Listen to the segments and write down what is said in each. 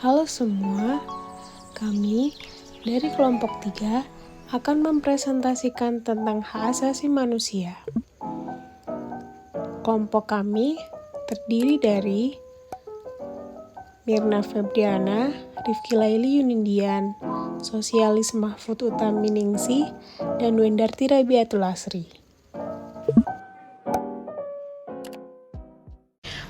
Halo semua, kami dari kelompok 3 akan mempresentasikan tentang hak asasi manusia. Kelompok kami terdiri dari Mirna Febriana, Rifki Laili Yunindian, Sosialis Mahfud Utaminingsih, dan Wendarti Rabiatul Asri.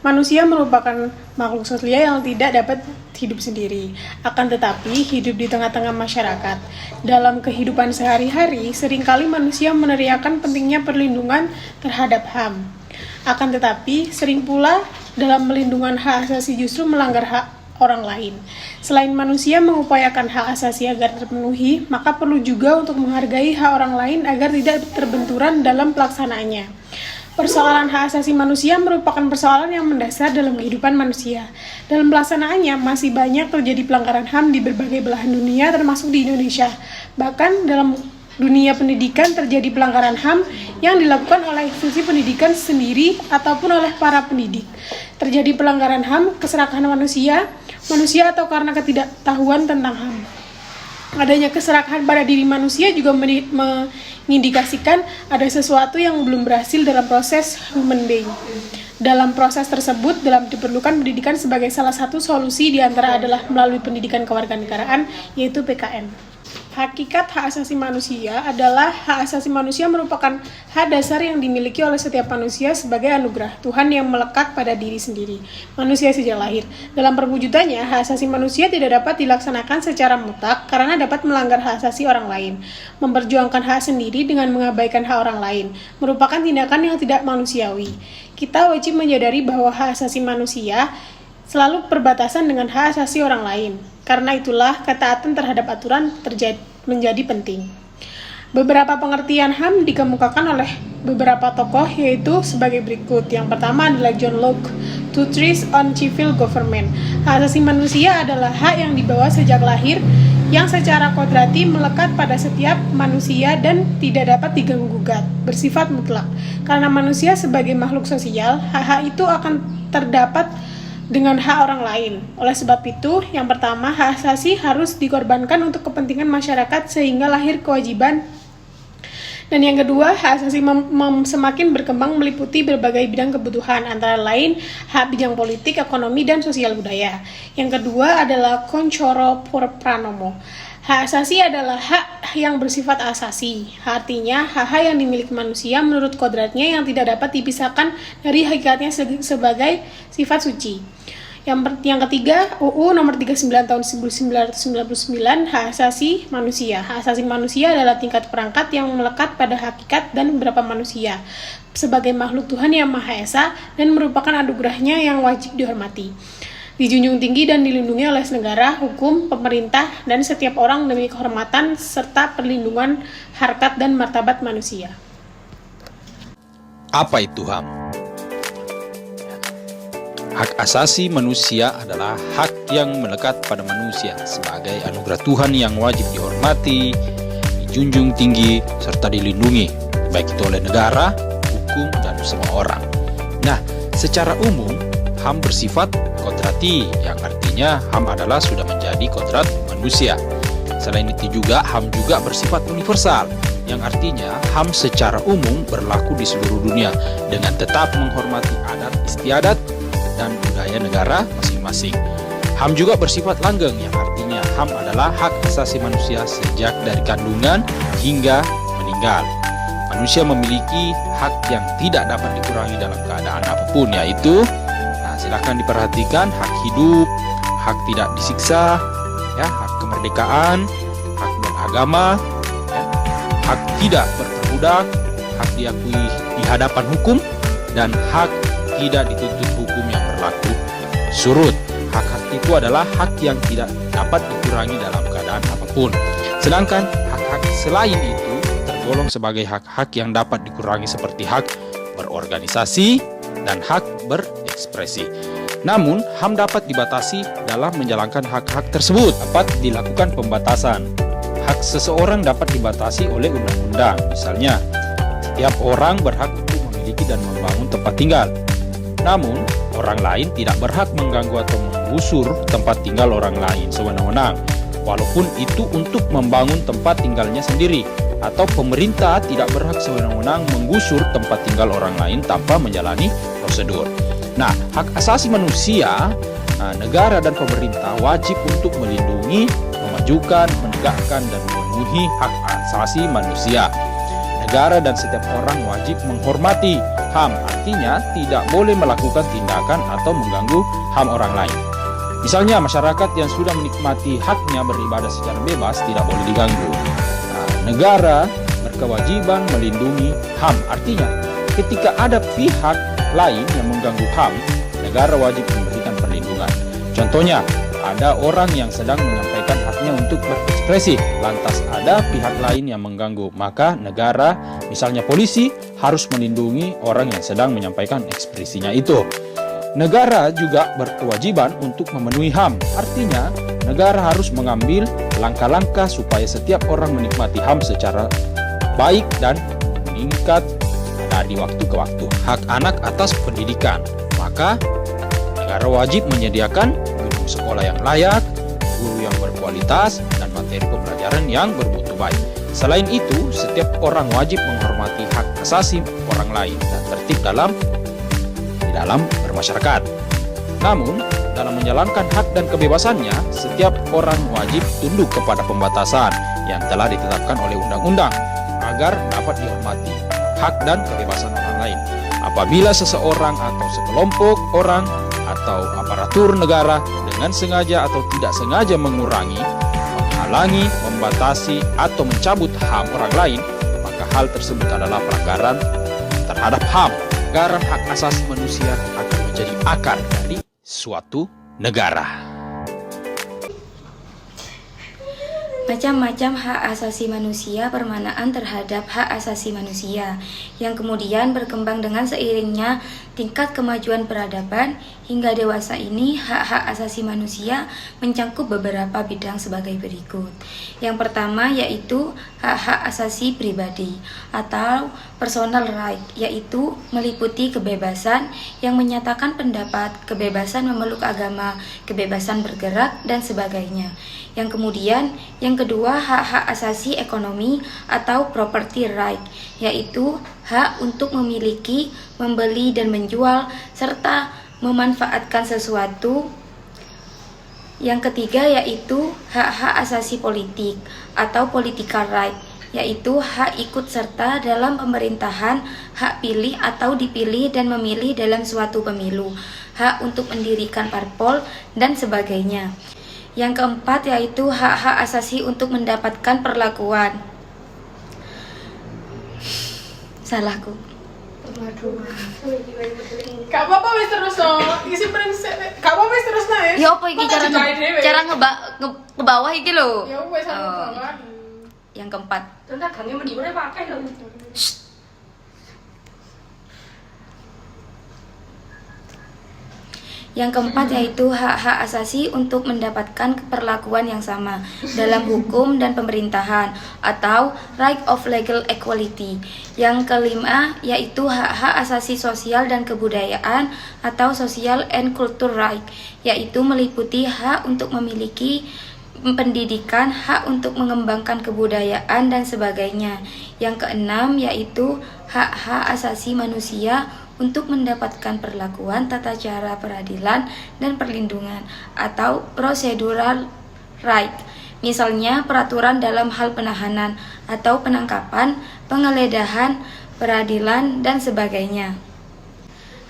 Manusia merupakan makhluk sosial yang tidak dapat hidup sendiri, akan tetapi hidup di tengah-tengah masyarakat. Dalam kehidupan sehari-hari, seringkali manusia meneriakan pentingnya perlindungan terhadap HAM. Akan tetapi, sering pula dalam melindungan hak asasi justru melanggar hak orang lain. Selain manusia mengupayakan hak asasi agar terpenuhi, maka perlu juga untuk menghargai hak orang lain agar tidak terbenturan dalam pelaksanaannya. Persoalan hak asasi manusia merupakan persoalan yang mendasar dalam kehidupan manusia. Dalam pelaksanaannya, masih banyak terjadi pelanggaran HAM di berbagai belahan dunia, termasuk di Indonesia. Bahkan dalam dunia pendidikan terjadi pelanggaran HAM yang dilakukan oleh institusi pendidikan sendiri ataupun oleh para pendidik. Terjadi pelanggaran HAM, keserakahan manusia atau karena ketidaktahuan tentang HAM. Adanya keserakahan pada diri manusia juga mengindikasikan ada sesuatu yang belum berhasil dalam proses human being. Dalam proses tersebut, diperlukan pendidikan sebagai salah satu solusi diantara adalah melalui pendidikan kewarganegaraan, yaitu PKN. Hakikat hak asasi manusia adalah hak asasi manusia merupakan hak dasar yang dimiliki oleh setiap manusia sebagai anugerah Tuhan yang melekat pada diri sendiri, manusia sejak lahir. Dalam perwujudannya, hak asasi manusia tidak dapat dilaksanakan secara mutlak karena dapat melanggar hak asasi orang lain. Memperjuangkan hak sendiri dengan mengabaikan hak orang lain merupakan tindakan yang tidak manusiawi. Kita wajib menyadari bahwa hak asasi manusia selalu berbatasan dengan hak asasi orang lain. Karena itulah ketaatan terhadap aturan menjadi penting. Beberapa pengertian HAM dikemukakan oleh beberapa tokoh, yaitu sebagai berikut. Yang pertama adalah John Locke, Treatise on Civil Government. Hak asasi manusia adalah hak yang dibawa sejak lahir, yang secara kodrati melekat pada setiap manusia dan tidak dapat diganggu-gugat, bersifat mutlak. Karena manusia sebagai makhluk sosial, hak-hak itu akan terdapat dengan hak orang lain. Oleh sebab itu, yang pertama, hak asasi harus dikorbankan untuk kepentingan masyarakat sehingga lahir kewajiban. Dan yang kedua, hak asasi semakin berkembang meliputi berbagai bidang kebutuhan, antara lain hak bidang politik, ekonomi, dan sosial budaya. Yang kedua adalah Concoro Pranomo. Hak asasi adalah hak yang bersifat asasi, artinya hak-hak yang dimiliki manusia menurut kodratnya yang tidak dapat dipisahkan dari hakikatnya sebagai sifat suci. Yang ketiga, UU nomor 39 tahun 1999, hak asasi manusia. Hak asasi manusia adalah tingkat perangkat yang melekat pada hakikat dan beberapa manusia sebagai makhluk Tuhan yang Maha Esa dan merupakan anugerahnya yang wajib dihormati, dijunjung tinggi dan dilindungi oleh negara, hukum, pemerintah, dan setiap orang demi kehormatan serta perlindungan harkat dan martabat manusia. Apa itu HAM? Hak asasi manusia adalah hak yang melekat pada manusia sebagai anugerah Tuhan yang wajib dihormati, dijunjung tinggi, serta dilindungi, baik itu oleh negara, hukum, dan semua orang. Nah, secara umum, HAM bersifat kodrati, yang artinya HAM adalah sudah menjadi kodrat manusia. Selain itu juga, HAM juga bersifat universal, yang artinya HAM secara umum berlaku di seluruh dunia dengan tetap menghormati adat istiadat dan budaya negara masing-masing. HAM juga bersifat langgeng, yang artinya HAM adalah hak asasi manusia sejak dari kandungan hingga meninggal. Manusia memiliki hak yang tidak dapat dikurangi dalam keadaan apapun, yaitu silakan diperhatikan hak hidup, hak tidak disiksa, ya, hak kemerdekaan, hak beragama, ya, hak tidak berperbudak, hak diakui di hadapan hukum, dan hak tidak dituntut hukum yang berlaku surut. Hak-hak itu adalah hak yang tidak dapat dikurangi dalam keadaan apapun. Sedangkan hak-hak selain itu tergolong sebagai hak-hak yang dapat dikurangi seperti hak berorganisasi dan hak berekspresi. Namun, HAM dapat dibatasi dalam menjalankan hak-hak tersebut. Dapat dilakukan pembatasan. Hak seseorang dapat dibatasi oleh undang-undang. Misalnya, setiap orang berhak untuk memiliki dan membangun tempat tinggal. Namun, orang lain tidak berhak mengganggu atau menggusur tempat tinggal orang lain sewenang-wenang, walaupun itu untuk membangun tempat tinggalnya sendiri, atau pemerintah tidak berhak sewenang-wenang menggusur tempat tinggal orang lain tanpa menjalani prosedur. Nah, hak asasi manusia, negara dan pemerintah wajib untuk melindungi, memajukan, menegakkan, dan memenuhi hak asasi manusia. Negara dan setiap orang wajib menghormati HAM, artinya tidak boleh melakukan tindakan atau mengganggu HAM orang lain. Misalnya, masyarakat yang sudah menikmati haknya beribadah secara bebas tidak boleh diganggu. Negara berkewajiban melindungi HAM, artinya ketika ada pihak lain yang mengganggu HAM, negara wajib memberikan perlindungan. Contohnya, ada orang yang sedang menyampaikan haknya untuk berekspresi, lantas ada pihak lain yang mengganggu, maka negara, misalnya polisi, harus melindungi orang yang sedang menyampaikan ekspresinya itu. Negara juga berkewajiban untuk memenuhi HAM, artinya negara harus mengambil langkah-langkah supaya setiap orang menikmati HAM secara baik dan meningkat dari waktu ke waktu. Hak anak atas pendidikan, maka negara wajib menyediakan gedung sekolah yang layak, guru yang berkualitas, dan materi pembelajaran yang bermutu baik. Selain itu, setiap orang wajib menghormati hak asasi orang lain dan tertib dalam bermasyarakat. Namun, dalam menjalankan hak dan kebebasannya, setiap orang wajib tunduk kepada pembatasan yang telah ditetapkan oleh undang-undang agar dapat dihormati hak dan kebebasan orang lain. Apabila seseorang atau sekelompok orang atau aparatur negara dengan sengaja atau tidak sengaja mengurangi, menghalangi, membatasi, atau mencabut HAM orang lain, maka hal tersebut adalah pelanggaran terhadap HAM. Pelanggaran hak asasi manusia akan menjadi akar dari suatu negara. Macam-macam hak asasi manusia permanaan terhadap hak asasi manusia yang kemudian berkembang dengan seiringnya tingkat kemajuan peradaban hingga dewasa ini. Hak-hak asasi manusia mencangkup beberapa bidang sebagai berikut. Yang pertama yaitu hak-hak asasi pribadi atau personal right, yaitu meliputi kebebasan yang menyatakan pendapat, kebebasan memeluk agama, kebebasan bergerak, dan sebagainya. Yang kemudian, yang kedua, hak-hak asasi ekonomi atau property right, yaitu hak untuk memiliki, membeli dan menjual, serta memanfaatkan sesuatu. Yang ketiga yaitu hak-hak asasi politik atau political right, yaitu hak ikut serta dalam pemerintahan, hak pilih atau dipilih dan memilih dalam suatu pemilu, hak untuk mendirikan parpol, dan sebagainya. Yang keempat yaitu hak-hak asasi untuk mendapatkan perlakuan. Salahku. Waduh. Gak apa-apa wis terus no. Isi prinsip. Gak apa-apa wis terus no ya. Ya apa iki cara ke bawah iki lho. Ya wis aku bawah. Yang keempat. Tentang kami mendibure pakai lho. Yang keempat yaitu hak-hak asasi untuk mendapatkan perlakuan yang sama dalam hukum dan pemerintahan atau right of legal equality. Yang kelima yaitu hak-hak asasi sosial dan kebudayaan atau social and cultural right, yaitu meliputi hak untuk memiliki pendidikan, hak untuk mengembangkan kebudayaan, dan sebagainya. Yang keenam yaitu hak-hak asasi manusia untuk mendapatkan perlakuan, tata cara peradilan, dan perlindungan atau procedural right, misalnya peraturan dalam hal penahanan atau penangkapan, penggeledahan, peradilan, dan sebagainya.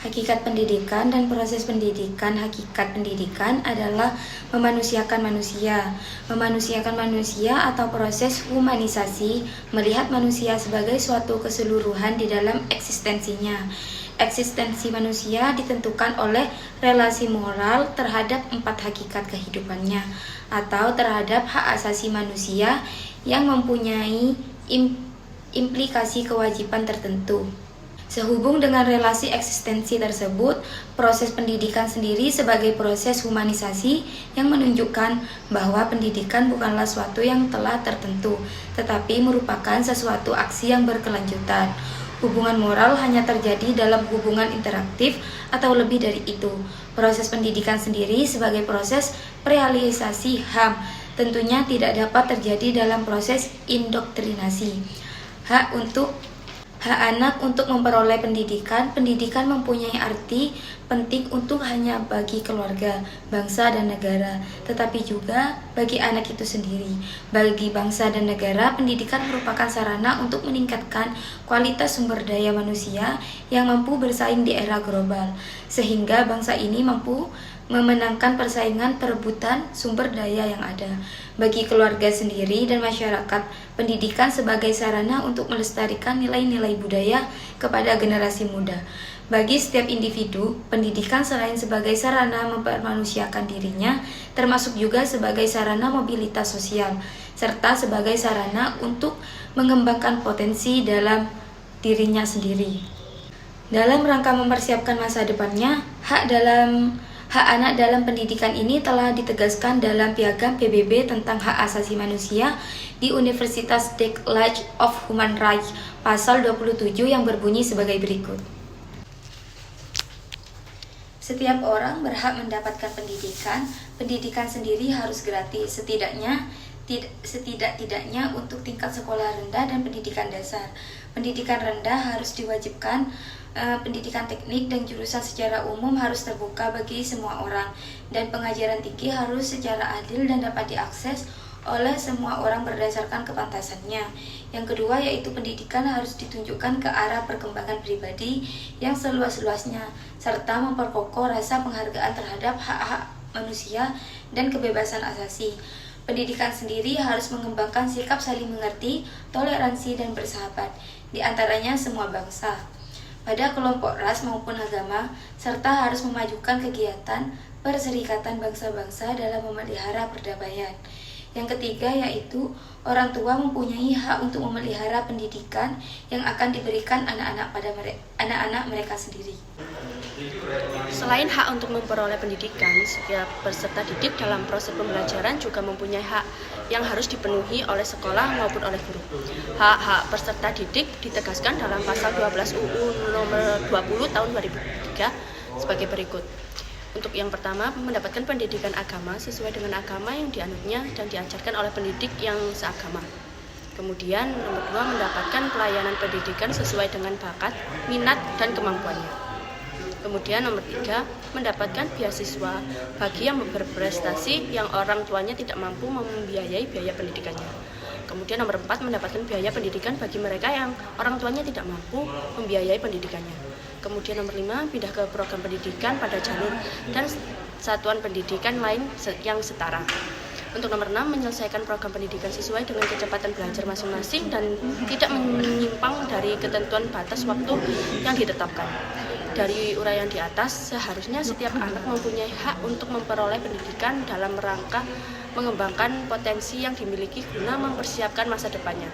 Hakikat pendidikan dan proses pendidikan. Hakikat pendidikan adalah memanusiakan manusia. Memanusiakan manusia atau proses humanisasi, melihat manusia sebagai suatu keseluruhan di dalam eksistensinya. Eksistensi manusia ditentukan oleh relasi moral terhadap 4 hakikat kehidupannya atau terhadap hak asasi manusia yang mempunyai implikasi kewajiban tertentu. Sehubung dengan relasi eksistensi tersebut, proses pendidikan sendiri sebagai proses humanisasi yang menunjukkan bahwa pendidikan bukanlah suatu yang telah tertentu, tetapi merupakan sesuatu aksi yang berkelanjutan. Hubungan moral hanya terjadi dalam hubungan interaktif atau lebih dari itu. Proses pendidikan sendiri sebagai proses realisasi HAM tentunya tidak dapat terjadi dalam proses indoktrinasi. Hak anak untuk memperoleh pendidikan mempunyai arti penting untuk hanya bagi keluarga, bangsa, dan negara, tetapi juga bagi anak itu sendiri. Bagi bangsa dan negara, pendidikan merupakan sarana untuk meningkatkan kualitas sumber daya manusia yang mampu bersaing di era global, sehingga bangsa ini mampu memenangkan persaingan perebutan sumber daya yang ada. Bagi keluarga sendiri dan masyarakat, pendidikan sebagai sarana untuk melestarikan nilai-nilai budaya kepada generasi muda. Bagi setiap individu, pendidikan selain sebagai sarana mempermanusiakan dirinya, termasuk juga sebagai sarana mobilitas sosial, serta sebagai sarana untuk mengembangkan potensi dalam dirinya sendiri. Dalam rangka mempersiapkan masa depannya, hak anak dalam pendidikan ini telah ditegaskan dalam Piagam PBB tentang Hak Asasi Manusia di Universitas The College of Human Rights, pasal 27 yang berbunyi sebagai berikut. Setiap orang berhak mendapatkan pendidikan. Pendidikan sendiri harus gratis, setidak-tidaknya untuk tingkat sekolah rendah dan pendidikan dasar. Pendidikan rendah harus diwajibkan. Pendidikan teknik dan jurusan secara umum harus terbuka bagi semua orang, dan pengajaran tinggi harus secara adil dan dapat diakses oleh semua orang berdasarkan kepantasannya. Yang kedua yaitu pendidikan harus ditunjukkan ke arah perkembangan pribadi yang seluas-luasnya, serta memperkokoh rasa penghargaan terhadap hak-hak manusia dan kebebasan asasi. Pendidikan sendiri harus mengembangkan sikap saling mengerti, toleransi, dan bersahabat, di antaranya semua bangsa, pada kelompok ras maupun agama, serta harus memajukan kegiatan perserikatan bangsa-bangsa dalam memelihara perdamaian. Yang ketiga yaitu orang tua mempunyai hak untuk memelihara pendidikan yang akan diberikan anak-anak mereka sendiri. Selain hak untuk memperoleh pendidikan, setiap peserta didik dalam proses pembelajaran juga mempunyai hak yang harus dipenuhi oleh sekolah maupun oleh guru. Hak-hak peserta didik ditegaskan dalam pasal 12 UU nomor 20 tahun 2003 sebagai berikut. Untuk yang pertama, mendapatkan pendidikan agama sesuai dengan agama yang dianutnya dan diajarkan oleh pendidik yang seagama. Kemudian, nomor 2, mendapatkan pelayanan pendidikan sesuai dengan bakat, minat, dan kemampuannya. Kemudian nomor 3, mendapatkan beasiswa bagi yang berprestasi yang orang tuanya tidak mampu membiayai biaya pendidikannya. Kemudian nomor 4, mendapatkan biaya pendidikan bagi mereka yang orang tuanya tidak mampu membiayai pendidikannya. Kemudian nomor 5, pindah ke program pendidikan pada jalur dan satuan pendidikan lain yang setara. Untuk nomor 6, menyelesaikan program pendidikan sesuai dengan kecepatan belajar masing-masing dan tidak menyimpang dari ketentuan batas waktu yang ditetapkan. Dari uraian di atas, seharusnya setiap anak mempunyai hak untuk memperoleh pendidikan dalam rangka mengembangkan potensi yang dimiliki guna mempersiapkan masa depannya.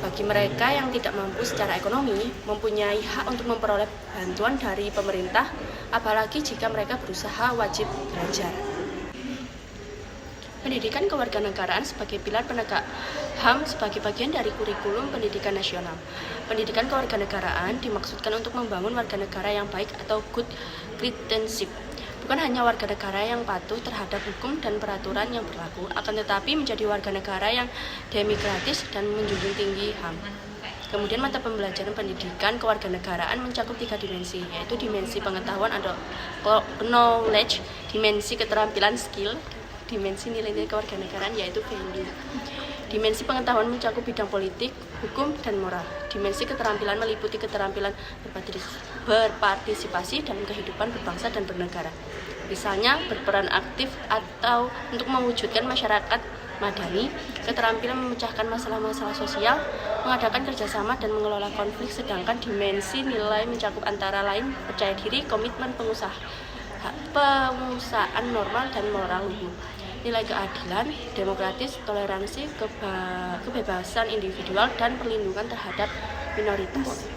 Bagi mereka yang tidak mampu secara ekonomi, mempunyai hak untuk memperoleh bantuan dari pemerintah, apalagi jika mereka berusaha wajib belajar. Pendidikan kewarganegaraan sebagai pilar penegak HAM sebagai bagian dari kurikulum pendidikan nasional. Pendidikan kewarganegaraan dimaksudkan untuk membangun warga negara yang baik atau good citizenship. Bukan hanya warga negara yang patuh terhadap hukum dan peraturan yang berlaku, akan tetapi menjadi warga negara yang demokratis dan menjunjung tinggi HAM. Kemudian mata pembelajaran pendidikan kewarganegaraan mencakup 3 dimensi, yaitu dimensi pengetahuan atau knowledge, dimensi keterampilan skill, dimensi nilai-nilai kewarganegaraan yaitu value. Dimensi pengetahuan mencakup bidang politik, hukum, dan moral. Dimensi keterampilan meliputi keterampilan berpartisipasi dalam kehidupan berbangsa dan bernegara. Misalnya, berperan aktif atau untuk mewujudkan masyarakat madani, keterampilan memecahkan masalah-masalah sosial, mengadakan kerjasama dan mengelola konflik. Sedangkan dimensi nilai mencakup antara lain percaya diri, komitmen pengusahaan normal dan moral luhur, nilai keadilan, demokratis, toleransi, kebebasan individual, dan perlindungan terhadap minoritas.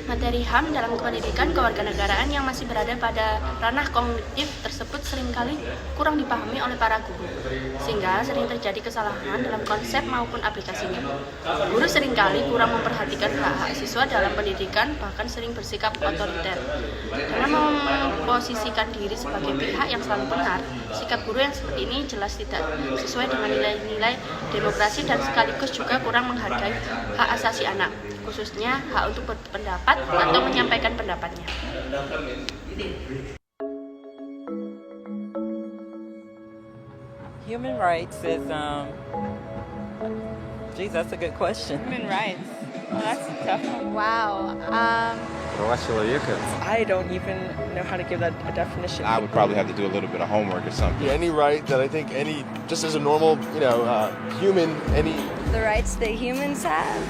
Materi HAM dalam pendidikan kewarganegaraan yang masih berada pada ranah kognitif tersebut seringkali kurang dipahami oleh para guru, sehingga sering terjadi kesalahan dalam konsep maupun aplikasinya. Guru seringkali kurang memperhatikan hak-hak siswa dalam pendidikan, bahkan sering bersikap otoriter. Dengan memposisikan diri sebagai pihak yang selalu benar, sikap guru yang seperti ini jelas tidak sesuai dengan nilai-nilai demokrasi dan sekaligus juga kurang menghargai hak asasi anak, khususnya hak untuk berpendapat atau menyampaikan pendapatnya. Human rights is, geez, that's a good question. Human rights. Well, that's a tough one. Wow. I don't even know how to give that a definition. I would probably have to do a little bit of homework or something. Any right that I think just as a normal, human, The rights that humans have?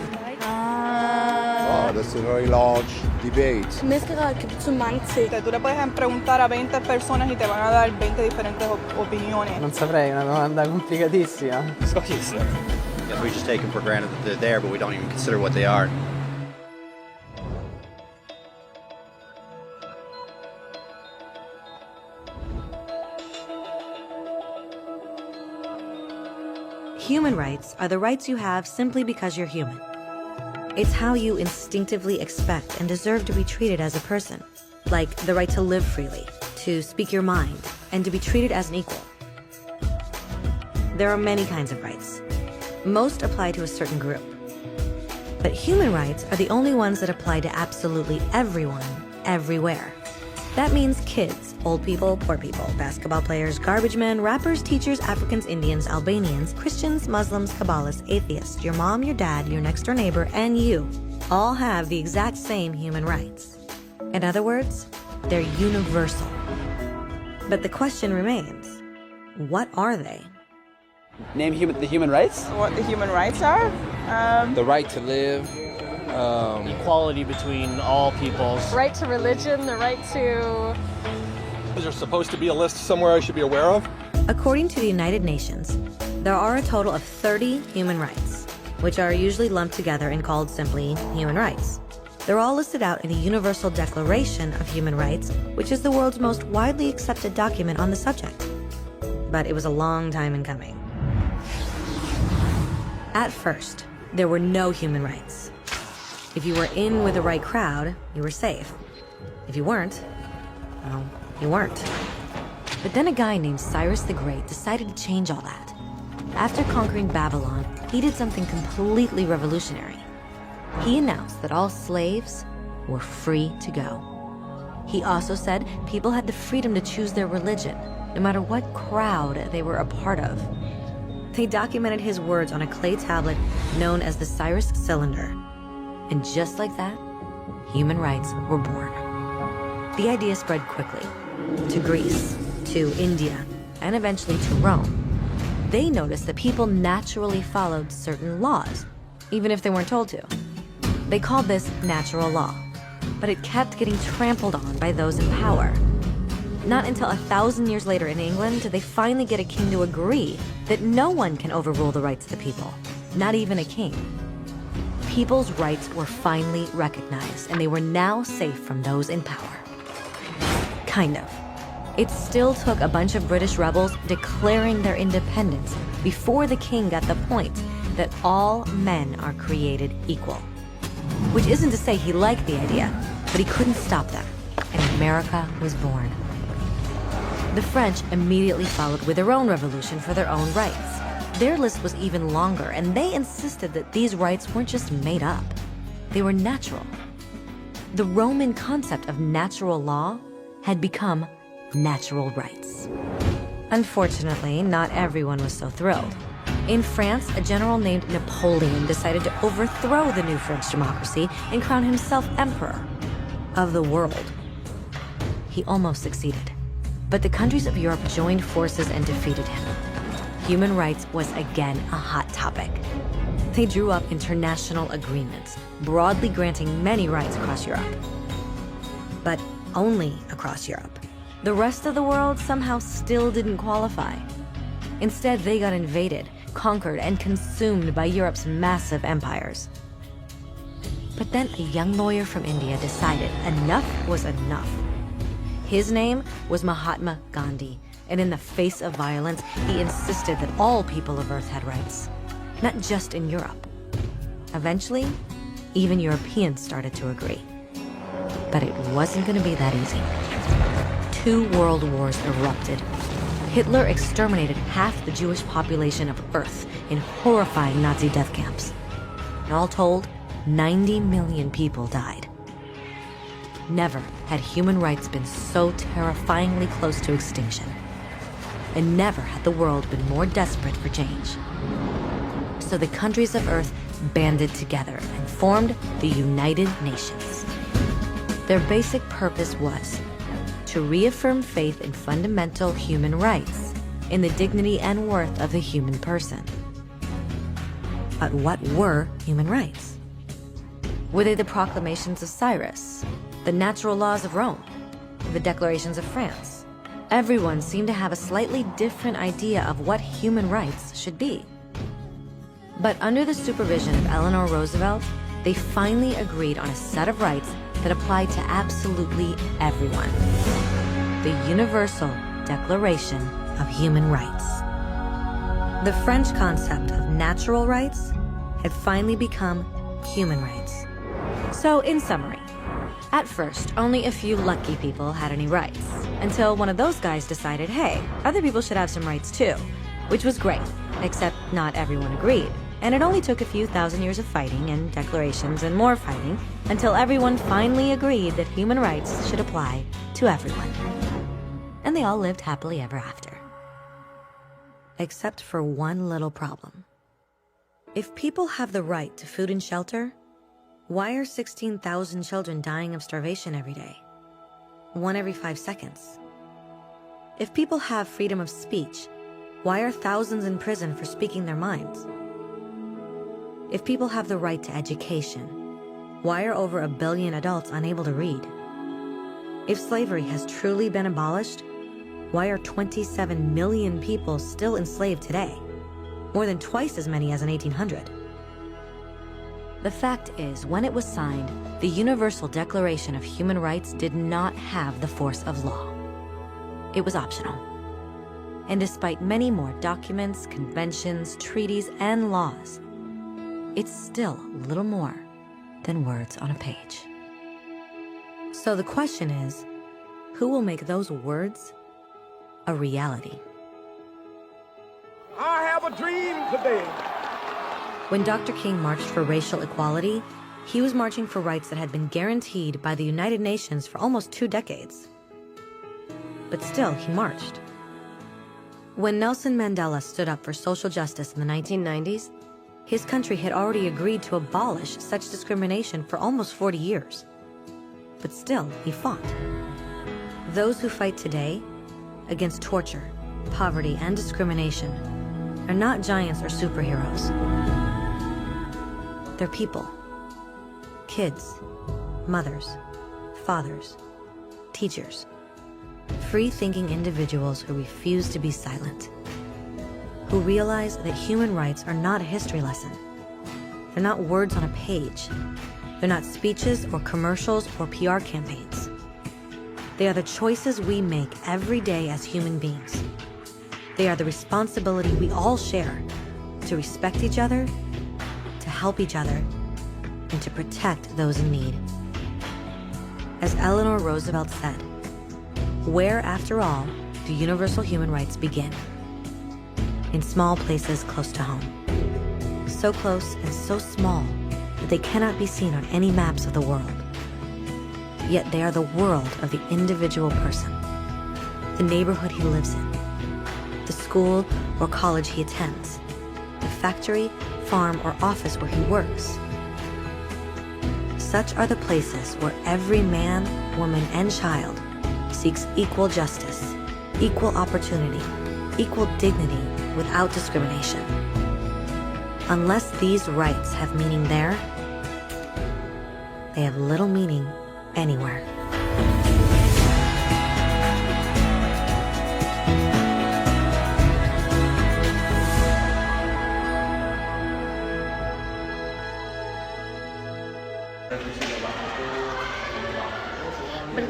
Oh, that's a very large debate. Mezcla que son manche. Tú le puedes preguntar a 20 personas y te van a dar 20 diferentes opiniones. Non saprei, una domanda complicatissima. We just take them for granted that they're there, but we don't even consider what they are. Human rights are the rights you have simply because you're human. It's how you instinctively expect and deserve to be treated as a person, like the right to live freely, to speak your mind, and to be treated as an equal. There are many kinds of rights. Most apply to a certain group. But human rights are the only ones that apply to absolutely everyone, everywhere. That means kids, old people, poor people, basketball players, garbage men, rappers, teachers, Africans, Indians, Albanians, Christians, Muslims, Kabbalists, atheists, your mom, your dad, your next door neighbor, and you all have the exact same human rights. In other words, they're universal. But the question remains, what are they? Name the human rights? What the human rights are? The right to live. Equality between all peoples. Right to religion, the right to... Is there supposed to be a list somewhere I should be aware of? According to the United Nations, there are a total of 30 human rights, which are usually lumped together and called simply human rights. They're all listed out in the Universal Declaration of Human Rights, which is the world's most widely accepted document on the subject. But it was a long time in coming. At first, there were no human rights. If you were in with the right crowd, you were safe. If you weren't, well, you weren't. But then a guy named Cyrus the Great decided to change all that. After conquering Babylon, he did something completely revolutionary. He announced that all slaves were free to go. He also said people had the freedom to choose their religion, no matter what crowd they were a part of. They documented his words on a clay tablet known as the Cyrus Cylinder. And just like that, human rights were born. The idea spread quickly to Greece, to India, and eventually to Rome. They noticed that people naturally followed certain laws, even if they weren't told to. They called this natural law, but it kept getting trampled on by those in power. Not until 1,000 years later in England did they finally get a king to agree that no one can overrule the rights of the people, not even a king. People's rights were finally recognized, and they were now safe from those in power. Kind of. It still took a bunch of British rebels declaring their independence before the king got the point that all men are created equal. Which isn't to say he liked the idea, but he couldn't stop them, and America was born. The French immediately followed with their own revolution for their own rights. Their list was even longer, and they insisted that these rights weren't just made up. They were natural. The Roman concept of natural law had become natural rights. Unfortunately, not everyone was so thrilled. In France, a general named Napoleon decided to overthrow the new French democracy and crown himself emperor of the world. He almost succeeded, but the countries of Europe joined forces and defeated him. Human rights was again a hot topic. They drew up international agreements, broadly granting many rights across Europe. But only across Europe. The rest of the world somehow still didn't qualify. Instead, they got invaded, conquered, and consumed by Europe's massive empires. But then a young lawyer from India decided enough was enough. His name was Mahatma Gandhi, and in the face of violence, he insisted that all people of Earth had rights, not just in Europe. Eventually, even Europeans started to agree. But it wasn't going to be that easy. 2 world wars erupted. Hitler exterminated half the Jewish population of Earth in horrifying Nazi death camps. And all told, 90 million people died. Never had human rights been so terrifyingly close to extinction. And never had the world been more desperate for change. So the countries of Earth banded together and formed the United Nations. Their basic purpose was to reaffirm faith in fundamental human rights, in the dignity and worth of the human person. But what were human rights? Were they the proclamations of Cyrus, the natural laws of Rome, the declarations of France? Everyone seemed to have a slightly different idea of what human rights should be. But under the supervision of Eleanor Roosevelt, they finally agreed on a set of rights that applied to absolutely everyone. The Universal Declaration of Human Rights. The French concept of natural rights had finally become human rights. So, in summary, at first, only a few lucky people had any rights, until one of those guys decided, hey, other people should have some rights too, which was great, except not everyone agreed. And it only took a few thousand years of fighting and declarations and more fighting until everyone finally agreed that human rights should apply to everyone. And they all lived happily ever after. Except for one little problem. If people have the right to food and shelter, why are 16,000 children dying of starvation every day? 1 every 5 seconds. If people have freedom of speech, why are thousands in prison for speaking their minds? If people have the right to education, why are over 1 billion adults unable to read? If slavery has truly been abolished, why are 27 million people still enslaved today? More than twice as many as in 1800. The fact is, when it was signed, the Universal Declaration of Human Rights did not have the force of law. It was optional. And despite many more documents, conventions, treaties, and laws, it's still little more than words on a page. So the question is, who will make those words a reality? I have a dream today. When Dr. King marched for racial equality, he was marching for rights that had been guaranteed by the United Nations for almost 2 decades. But still, he marched. When Nelson Mandela stood up for social justice in the 1990s, his country had already agreed to abolish such discrimination for almost 40 years. But still, he fought. Those who fight today against torture, poverty, and discrimination are not giants or superheroes. They're people. Kids, mothers, fathers, teachers. Free-thinking individuals who refuse to be silent. Who realize that human rights are not a history lesson. They're not words on a page. They're not speeches or commercials or PR campaigns. They are the choices we make every day as human beings. They are the responsibility we all share to respect each other, to help each other, and to protect those in need. As Eleanor Roosevelt said, where, after all, do universal human rights begin? In small places close to home. So close and so small that they cannot be seen on any maps of the world. Yet they are the world of the individual person, the neighborhood he lives in, the school or college he attends, the factory, farm, or office where he works. Such are the places where every man, woman, and child seeks equal justice, equal opportunity, equal dignity, without discrimination. Unless these rights have meaning there, they have little meaning anywhere.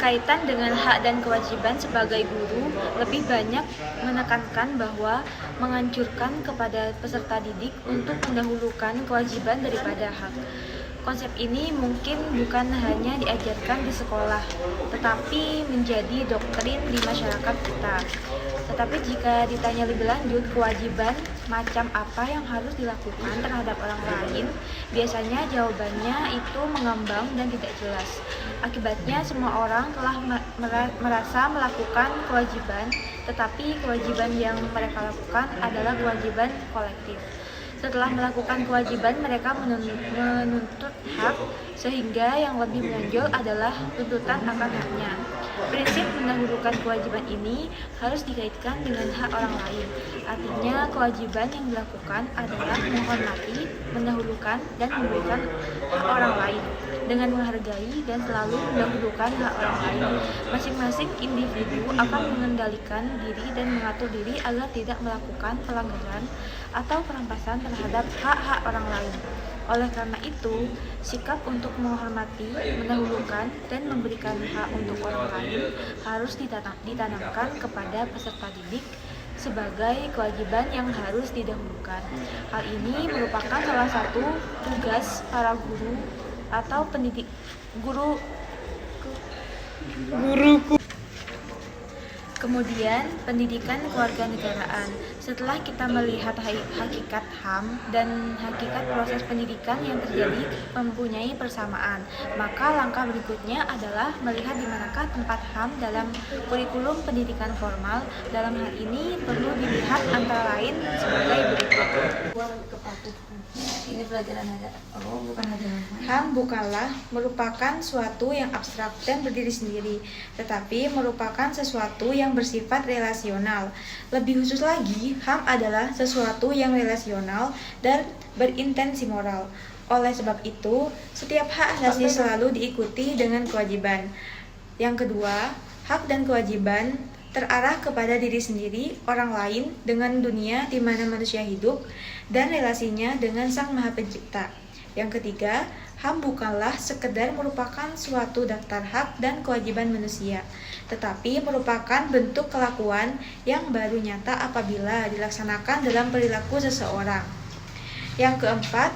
Berkaitan dengan hak dan kewajiban sebagai guru, lebih banyak menekankan bahwa menganjurkan kepada peserta didik untuk mendahulukan kewajiban daripada hak. Konsep ini mungkin bukan hanya diajarkan di sekolah, tetapi menjadi doktrin di masyarakat kita. Tetapi jika ditanya lebih lanjut, kewajiban macam apa yang harus dilakukan terhadap orang lain, biasanya jawabannya itu mengambang dan tidak jelas. Akibatnya semua orang telah merasa melakukan kewajiban, tetapi kewajiban yang mereka lakukan adalah kewajiban kolektif. Setelah melakukan kewajiban, mereka menuntut hak, sehingga yang lebih menonjol adalah tuntutan akan haknya. Prinsip mendahulukan kewajiban ini harus dikaitkan dengan hak orang lain. Artinya, kewajiban yang dilakukan adalah menghormati, mendahulukan, dan memberikan hak orang lain. Dengan menghargai dan selalu mendahulukan hak orang lain, masing-masing individu akan mengendalikan diri dan mengatur diri agar tidak melakukan pelanggaran atau perampasan terhadap hak-hak orang lain. Oleh karena itu, sikap untuk menghormati, mendahulukan, dan memberikan hak untuk orang lain harus ditanamkan kepada peserta didik sebagai kewajiban yang harus didahulukan. Hal ini merupakan salah satu tugas para guru atau pendidik guru. Kemudian, pendidikan kewarganegaraan. Setelah kita melihat hakikat HAM dan hakikat proses pendidikan yang terjadi mempunyai persamaan, maka langkah berikutnya adalah melihat di manakah tempat HAM dalam kurikulum pendidikan formal. Dalam hal ini perlu dilihat antara lain sebagai berikut. Ini pelajaran ada. HAM bukanlah merupakan suatu yang abstrak dan berdiri sendiri, tetapi merupakan sesuatu yang bersifat relasional. Lebih khusus lagi, HAM adalah sesuatu yang relasional dan berintensi moral. Oleh sebab itu, setiap hak asasi selalu diikuti dengan kewajiban. Yang kedua, hak dan kewajiban terarah kepada diri sendiri, orang lain, dengan dunia di mana manusia hidup, dan relasinya dengan Sang Maha Pencipta. Yang ketiga, HAM bukanlah sekedar merupakan suatu daftar hak dan kewajiban manusia, tetapi merupakan bentuk kelakuan yang baru nyata apabila dilaksanakan dalam perilaku seseorang. Yang keempat,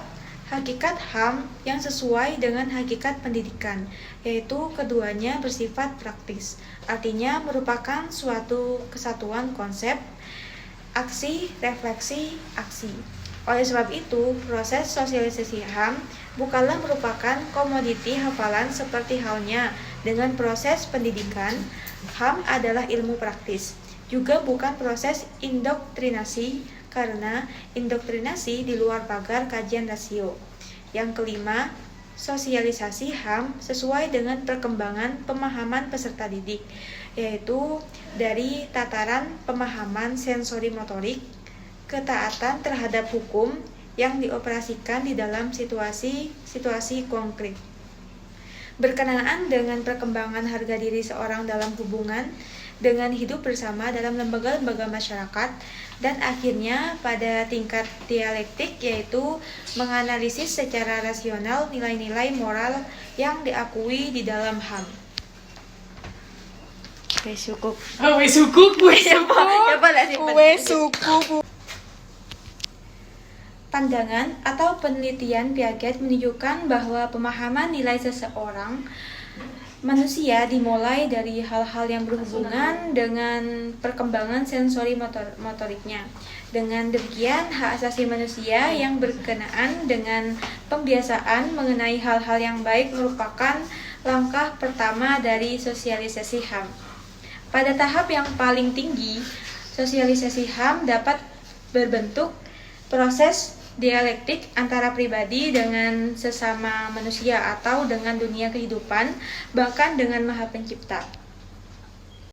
hakikat HAM yang sesuai dengan hakikat pendidikan, yaitu keduanya bersifat praktis, artinya merupakan suatu kesatuan konsep, aksi, refleksi, aksi. Oleh sebab itu, proses sosialisasi HAM bukanlah merupakan komoditi hafalan seperti halnya dengan proses pendidikan. HAM adalah ilmu praktis, juga bukan proses indoktrinasi, karena indoktrinasi di luar pagar kajian rasio. Yang kelima, sosialisasi HAM sesuai dengan perkembangan pemahaman peserta didik, yaitu dari tataran pemahaman sensori motorik, ketaatan terhadap hukum yang dioperasikan di dalam situasi konkret. Berkenaan dengan perkembangan harga diri seorang dalam hubungan dengan hidup bersama dalam lembaga-lembaga masyarakat, dan akhirnya pada tingkat dialektik, yaitu menganalisis secara rasional nilai-nilai moral yang diakui di dalam HAM. Kue suku. Pandangan atau penelitian Piaget menunjukkan bahwa pemahaman nilai seseorang manusia dimulai dari hal-hal yang berhubungan dengan perkembangan sensori motoriknya. Dengan demikian, hak asasi manusia yang berkenaan dengan pembiasaan mengenai hal-hal yang baik merupakan langkah pertama dari sosialisasi HAM. Pada tahap yang paling tinggi, sosialisasi HAM dapat berbentuk proses dialektik antara pribadi dengan sesama manusia atau dengan dunia kehidupan, bahkan dengan Maha Pencipta.